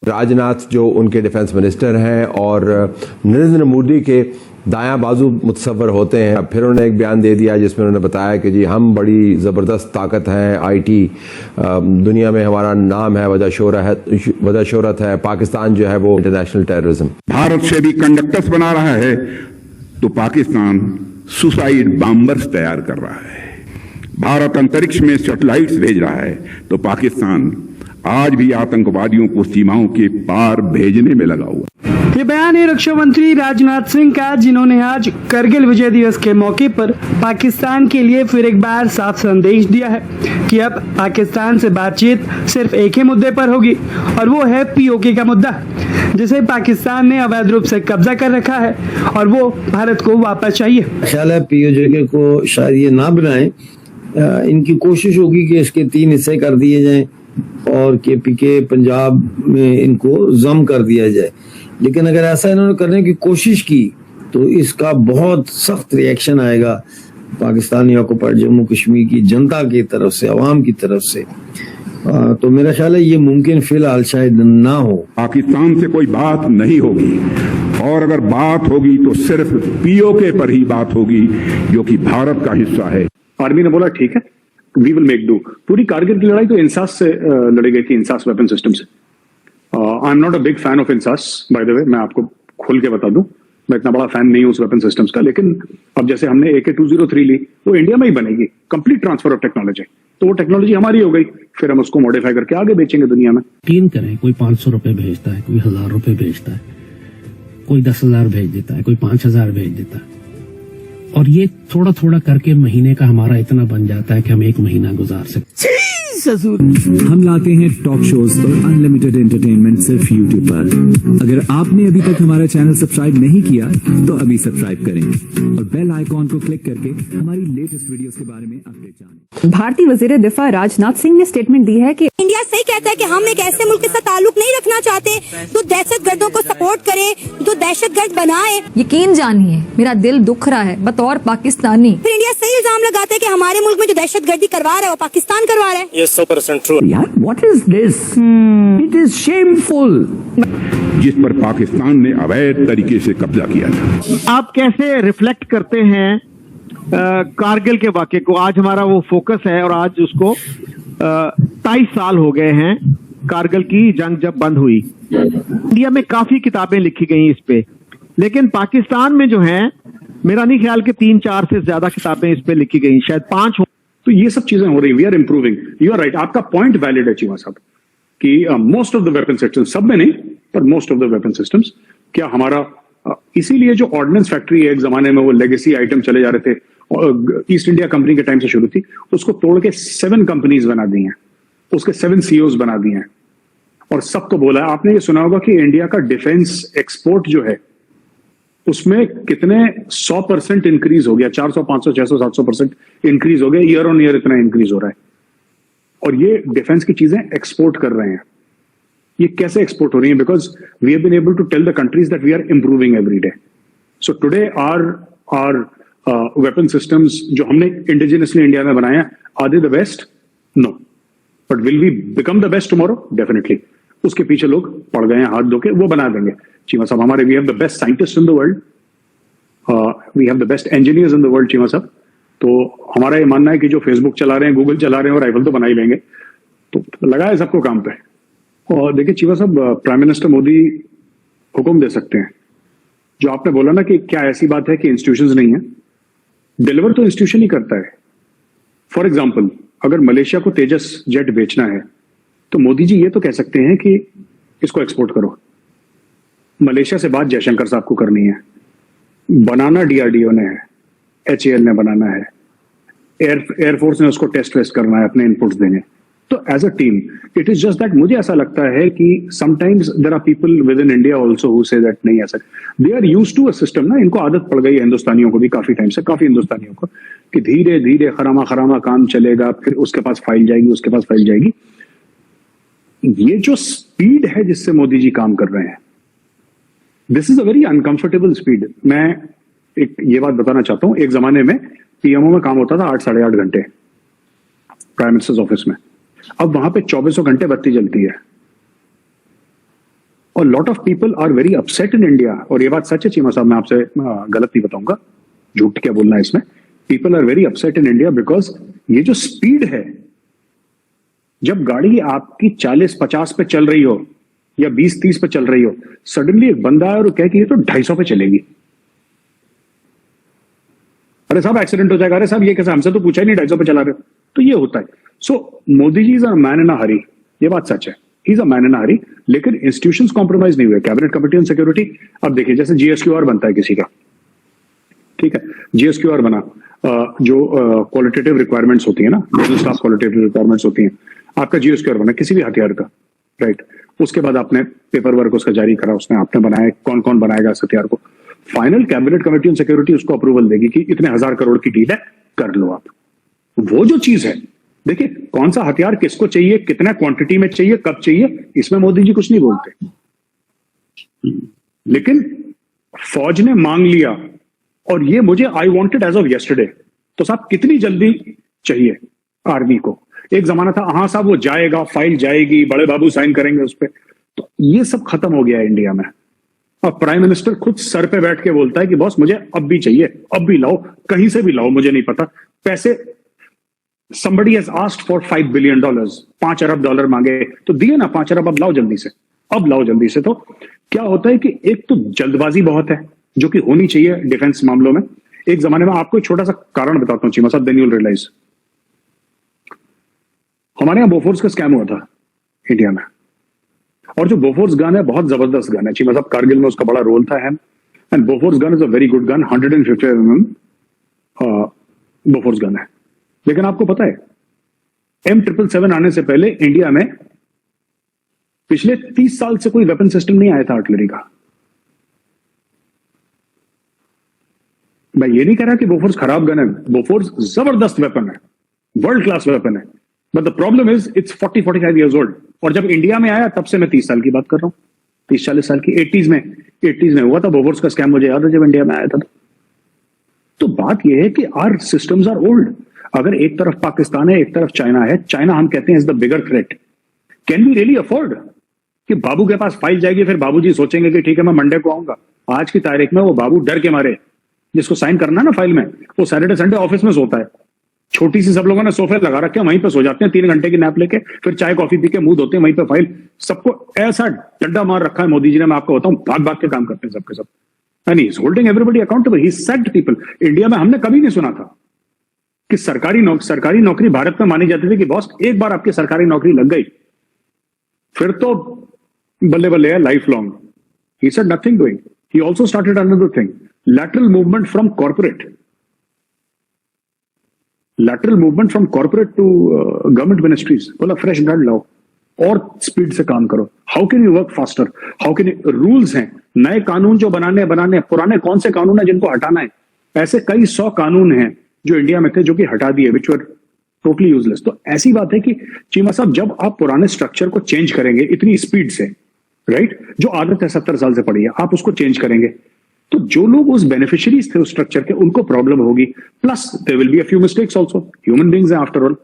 राजनाथ जो उनके defence minister हैं और नरेंद्र मोदी के दायां बाजू मुतसव्वर होते हैं। फिर उन्होंने एक बयान दे दिया जिसमें उन्होंने बताया कि जी हम बड़ी ज़बरदस्त ताकत हैं, आईटी दुनिया में हमारा नाम है, वजह शोहरत है, पाकिस्तान जो है वो इंटरनेशनल टेररिज्म। भारत से भी कंडक्टर्स बना रहा है तो पाकिस्तान सुसाइड बॉम्बर्स तैयार कर रहा है। भारत अंतरिक्ष में सैटेलाइट्स भेज रहा है तो पाकिस्तान आज भी आतंकवादियों को सीमाओं के पार भेजने में लगा हुआ। ये बयान है रक्षा मंत्री राजनाथ सिंह का, जिन्होंने आज करगिल विजय दिवस के मौके पर पाकिस्तान के लिए फिर एक बार साफ संदेश दिया है कि अब पाकिस्तान से बातचीत सिर्फ एक ही मुद्दे पर होगी और वो है पीओके का मुद्दा, जिसे पाकिस्तान ने अवैध रूप से कब्जा कर रखा है और वो भारत को वापस चाहिए। ख्याल है पीओके को शायद ये ना बनाए, इनकी कोशिश होगी कि इसके 3 हिस्से कर दिए जाएं और केपीके पंजाब में इनको जम कर दिया जाए। लेकिन अगर ऐसा इन्होंने करने की कोशिश की तो इसका बहुत सख्त रिएक्शन आएगा पाकिस्तानी ऑक्युपाइड जम्मू कश्मीर की जनता की तरफ से, अवाम की तरफ से। तो मेरा ख्याल है ये मुमकिन फिलहाल शायद ना हो। पाकिस्तान से कोई बात नहीं होगी और अगर बात होगी तो सिर्फ पीओके पर ही बात होगी जो कि भारत का हिस्सा है। आर्मी ने बोला ठीक है, वी विल मेक डू। पूरी कारगिल की लड़ाई तो इंसास से लड़ी गई थी, इंसास वेपन सिस्टम से। I am not a big fan of INSAS, by the way, मैं आपको खुल के बता दूं, मैं इतना बड़ा फैन नहीं हूं उस वेपन सिस्टम्स का। लेकिन अब जैसे हमने AK-203 ली, वो इंडिया में ही बनेगी, कंप्लीट ट्रांसफर ऑफ टेक्नोलॉजी, तो वो टेक्नोलॉजी हमारी हो गई, फिर हम उसको मॉडिफाई करके आगे बेचेंगे दुनिया में। यकीन करें, कोई 500 रुपए भेजता है, कोई 1000 रुपए भेजता है, कोई 10,000 भेज देता है, कोई 5,000 भेज देता है, और ये थोड़ा थोड़ा करके महीने का हमारा इतना बन जाता है कि हम 1 महीना गुजार सकते। हम लाते हैं टॉप शोज और अनलिमिटेड एंटरटेनमेंट सिर्फ YouTube पर। अगर आपने अभी तक हमारा चैनल सब्सक्राइब नहीं किया तो अभी सब्सक्राइब करें और बेल आइकॉन को क्लिक करके हमारी लेटेस्ट वीडियोस के बारे में अपडेट जानें। भारतीय वजीर दिफा राजनाथ सिंह ने स्टेटमेंट दी है कि इंडिया सही कहता है कि हम एक ऐसे मुल्क के साथ ताल्लुक नहीं रखना चाहते जो दहशतगर्दों को सपोर्ट करे, जो दहशतगर्द बनाए। यकीन जानिए मेरा दिल दुख रहा है बतौर पाकिस्तानी। फिर इंडिया सही इल्जाम लगाते हैं कि हमारे मुल्क में जो दहशतगर्दी करवा रहा है वो पाकिस्तान करवा रहा है। ये 100% ट्रू। यार what is this? It is shameful. जिस पर पाकिस्तान ने अवैध तरीके से कब्जा किया था। आप कैसे रिफ्लेक्ट करते हैं कारगिल के वाक़े को? आज हमारा वो फोकस है और आज उसको 23 साल हो गए हैं कारगिल की जंग जब बंद हुई। इंडिया में काफी किताबें लिखी गई इस पे, लेकिन पाकिस्तान में जो है मेरा नहीं ख्याल कि 3-4 से ज्यादा किताबें इस पे लिखी गई, शायद 5 हो। तो ये सब चीजें हो रही, we are improving. You are right, आपका पॉइंट वैलिड है चीमा साहब कि most of the weapon systems, सब में नहीं पर most of the weapon systems, क्या हमारा इसीलिए जो ऑर्डिनेंस फैक्ट्री एक जमाने में वो लेगेसी आइटम चले जा रहे थे, ईस्ट इंडिया कंपनी के टाइम से शुरू थी, उसको तोड़ के 7 कंपनीज बना दी हैं, उसके 7 CEOs बना दिए हैं और सबको बोला है। आपने ये सुना होगा कि इंडिया का डिफेंस एक्सपोर्ट जो है उसमें कितने 100% इंक्रीज हो गया, 400, 500, 600, 700% इंक्रीज हो गया, ईयर ऑन ईयर इतना इंक्रीज हो रहा है। और ये डिफेंस की चीजें एक्सपोर्ट कर रहे हैं। ये कैसे एक्सपोर्ट हो रही है? Because we have been able to tell the countries that we are improving every day. So today are weapon systems जो हमने इंडिजिनसली इंडिया में बनाए हैं, are they the best? No, but will we become the best tomorrow? Definitely. उसके पीछे लोग पड़ गए हैं हाथ धो के, वो बना देंगे। चीमा साहब, हमारे we have the best scientist in the world, we have the best engineers in the world. Cheema साहब, तो हमारा ये मानना है कि जो फेसबुक चला रहे हैं, गूगल चला रहे हैं, और राइफल तो बना ही लेंगे। तो लगा है सबको काम पे। और देखिए चीमा साहब, प्राइम मिनिस्टर मोदी हुक्म दे सकते हैं। जो आपने बोला ना कि क्या ऐसी बात है कि इंस्टीट्यूशंस नहीं है, डिलीवर तो इंस्टीट्यूशन ही करता है। फॉर एग्जाम्पल, अगर मलेशिया को तेजस जेट बेचना है तो मोदी जी ये तो कह सकते हैं कि इसको एक्सपोर्ट करो। मलेशिया से बात जयशंकर साहब को करनी है, बनाना DRDO ने है, HAL ने बनाना है, एयरफोर्स ने उसको टेस्ट वेस्ट करना है, अपने इनपुट्स देने। तो as a team it is just that मुझे ऐसा लगता है कि sometimes there are people within India also who say that नहीं ऐसा, they are used to a system ना, इनको आदत पड़ गई है हिंदुस्तानियों को भी, काफी टाइम से, काफी हिंदुस्तानियों को, कि धीरे धीरे खरामा खरामा काम चलेगा, फिर उसके पास फाइल जाएगी, उसके पास फाइल जाएगी। ये जो स्पीड है जिससे मोदी जी काम कर रहे हैं, this is a very uncomfortable speed. मैं एक ये बात बताना चाहता हूं, एक जमाने में PMO में काम होता था 8 साढ़े 8 घंटे प्राइम मिनिस्टर्स ऑफिस में, अब वहां पे 2400 घंटे बत्ती जलती है। और lot of people are very upset in India, और ये बात सच है चीमा साहब, मैं आपसे गलत नहीं बताऊंगा, झूठ क्या बोलना है इसमें। People are very upset in India because ये जो स्पीड है, जब गाड़ी आपकी 40-50 पे चल रही हो या 20-30 पे चल रही हो, सडनली एक बंदा है और कहे कि ये तो 250 पे चलेगी। अरे साहब एक्सीडेंट हो जाएगा, अरे साहब ये कैसे, हमसे तो पूछा ही नहीं 250 पे चला रहे हो। तो ये होता है। सो Modi ji is a man in अ हरी, ये बात सच है, he is a man in अ हरी, लेकिन इंस्टीट्यूशंस कॉम्प्रोमाइज नहीं हुए। कैबिनेट कमेटी ऑन सिक्योरिटी, अब देखिए जैसे जीएसक्यूआर बनता है किसी का, ठीक है, जीएसक्यूआर बना, जो क्वालिटेटिव रिक्वायरमेंट्स होती है ना, मिडिल स्टाफ क्वालिटेटिव रिक्वायरमेंट्स होती हैं, आपका जीएसक्यूआर बना किसी भी हथियार का, राइट, उसके बाद आपने पेपर वर्क उसका जारी करा, उसमें आपने बनाया, कौन कौन बनाएगा इस हथियार को, final cabinet committee on security उसको अप्रूवल देगी कि इतने 1000 करोड़ की डील है, कर लो आप। वो जो चीज है, देखिए कौन सा हथियार किसको चाहिए, कितना क्वांटिटी में चाहिए, कब चाहिए, इसमें मोदी जी कुछ नहीं बोलते, लेकिन फौज ने मांग लिया और ये मुझे I wanted as of yesterday. तो साहब कितनी जल्दी चाहिए आर्मी को? एक जमाना था हाँ साहब वो जाएगा, फाइल जाएगी, बड़े बाबू साइन करेंगे उस पर, तो ये सब खत्म हो गया है इंडिया में। और प्राइम मिनिस्टर खुद सर पे बैठ के बोलता है कि बॉस मुझे अब भी चाहिए, अब भी लाओ, कहीं से भी लाओ, मुझे नहीं पता पैसे। somebody has asked for $5 billion, $5 अरब मांगे तो दिए ना 5 अरब, अब लाओ जल्दी से, अब लाओ जल्दी से। तो क्या होता है कि एक तो जल्दबाजी बहुत है जो कि होनी चाहिए डिफेंस मामलों में। एक जमाने में आपको एक छोटा सा कारण बताता हूं चीमा साहब, देन यू विल रियलाइज। हमारे यहां बोफोर्स का स्कैम हुआ था इंडिया में, और जो बोफोर्स गन है बहुत जबरदस्त गन है चीमा साहब, कारगिल में उसका बड़ा रोल था, and Bofors gun is a very good gun, 150 mm Bofors gun है। लेकिन आपको पता है M777 आने से पहले इंडिया में पिछले 30 साल से कोई वेपन सिस्टम नहीं आया था आर्टिलरी का। मैं ये नहीं कह रहा कि बोफोर्स खराब गन है, बोफोर्स जबरदस्त वेपन है, वर्ल्ड क्लास वेपन है, but the problem is it's 40-45 years old. और जब इंडिया में आया तब से मैं 30 साल की बात कर रहा हूं, 30-40 साल की। 80s में हुआ था बोफोर्स का स्कैम, मुझे याद है जब इंडिया में आया था। तो बात यह है कि आवर सिस्टम्स आर ओल्ड। अगर एक तरफ पाकिस्तान है, एक तरफ चाइना है, चाइना हम कहते हैं is the bigger threat, can we really afford कि बाबू के पास फाइल जाएगी, फिर बाबूजी सोचेंगे कि ठीक है मैं मंडे को आऊंगा। आज की तारीख में वो बाबू डर के मारे, जिसको साइन करना है ना फाइल में, वो सैटरडे संडे ऑफिस में सोता है, छोटी सी सब लोगों ने सोफे लगा रखे हैं, वहीं पे सो जाते हैं, 3 घंटे की नैप लेके, फिर चाय कॉफी पी के मुंह धोते हैं, वहीं पे फाइल। सबको ऐसा डंडा मार रखा है मोदी जी ने, मैं आपको बताऊं, भाग भाग के काम करते हैं सबके सब, and he is holding everybody accountable, he said people. India में हमने कभी नहीं सुना था कि सरकारी नौकरी भारत में मानी जाती थी कि बॉस एक बार आपकी सरकारी नौकरी लग गई फिर तो बल्ले बल्ले है life long. He said nothing doing. He also started another thing, lateral movement from corporate to government ministries। बोला फ्रेश ब्लड लाओ और स्पीड से काम करो। How can you work faster, how can rules हैं, नए कानून जो बनाने, पुराने कौन से कानून है जिनको हटाना है। ऐसे कई 100 कानून हैं जो इंडिया में थे जो कि हटा दिए, विच वर टोटली यूजलेस। तो ऐसी बात है कि चीमा साहब जब आप पुराने स्ट्रक्चर को चेंज करेंगे इतनी स्पीड से, राइट, जो आदत है 70 साल से पड़ी है, आप उसको चेंज करेंगे तो जो लोग उस बेनिफिशियरीज थे उस स्ट्रक्चर के, उनको प्रॉब्लम होगी। Plus there will be a few mistakes also, human beings हैं आफ्टर ऑल,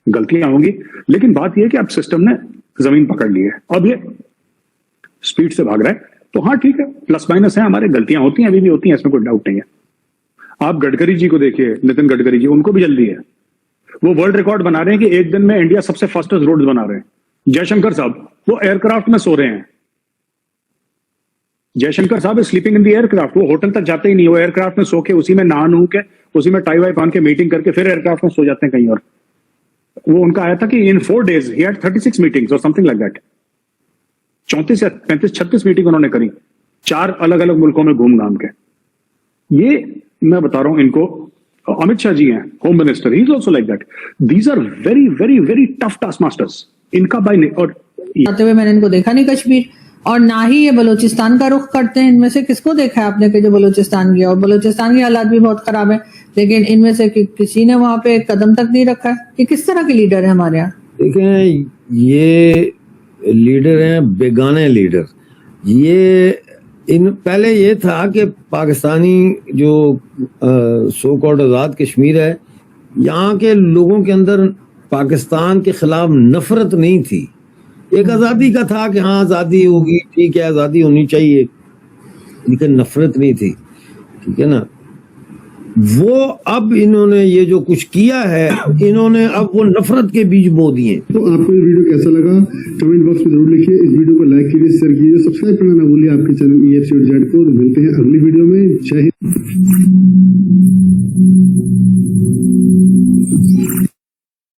गलतियां होंगी। लेकिन बात यह है कि अब सिस्टम ने जमीन पकड़ ली है, अब ये स्पीड से भाग रहा है। तो हाँ ठीक है, प्लस माइनस है, हमारे गलतियां होती हैं, अभी भी होती हैं, इसमें कोई डाउट नहीं है। आप गडकरी जी को देखिए, नितिन गडकरी जी, उनको भी जल्दी है। वो वर्ल्ड रिकॉर्ड बना रहे हैं कि एक दिन में इंडिया सबसे फास्टेस्ट रोड बना रहे हैं। जयशंकर साहब वो एयरक्राफ्ट में सो रहे हैं, जयशंकर साहब स्लीपिंग इन द एयरक्राफ्ट, वो होटल तक जाते ही नहीं, वो एयरक्राफ्ट में सो के, उसी में नहा नू के, उसी में टाई वाई पहन के मीटिंग करके फिर एयरक्राफ्ट में सो जाते हैं कहीं और। वो उनका आया था कि इन 4 days ही हैड 36 मीटिंग्स और समथिंग लाइक दैट। 34 या 35-36 मीटिंग उन्होंने करी 4 अलग अलग मुल्कों में घूम घाम के। ये मैं बता रहा हूं इनको, अमित शाह जी हैं home minister, he is also like that. These are very very very tough task masters. इनका बाय और आते हुए मैंने इनको देखा नहीं कश्मीर, और ना ही ये बलूचिस्तान का रुख करते हैं। इनमें से किसको देखा है आपने कि जो बलूचिस्तान गया? और बलूचिस्तान की हालात भी बहुत खराब है, लेकिन इनमें से किसी ने वहां पे कदम तक नहीं रखा है। ये किस तरह के लीडर है हमारे यहाँ? देखें, ये लीडर हैं बेगाने लीडर। ये पहले ये था कि पाकिस्तानी जो सो कॉल्ड आज़ाद कश्मीर है, यहाँ के लोगों के अंदर पाकिस्तान के खिलाफ नफरत नहीं थी, एक आजादी का था कि हाँ आजादी होगी, ठीक है आजादी होनी चाहिए, लेकिन नफरत नहीं थी, ठीक है ना। वो अब इन्होंने ये जो कुछ किया है, इन्होंने अब वो नफरत के बीज बो दिए। तो आपको ये वीडियो कैसा लगा कमेंट बॉक्स में जरूर लिखिए। इस वीडियो को लाइक कीजिए, शेयर कीजिए, सब्सक्राइब करना ना भूलिए आपके चैनल EFC.Z को। मिलते हैं अगली वीडियो में। जय हिंद।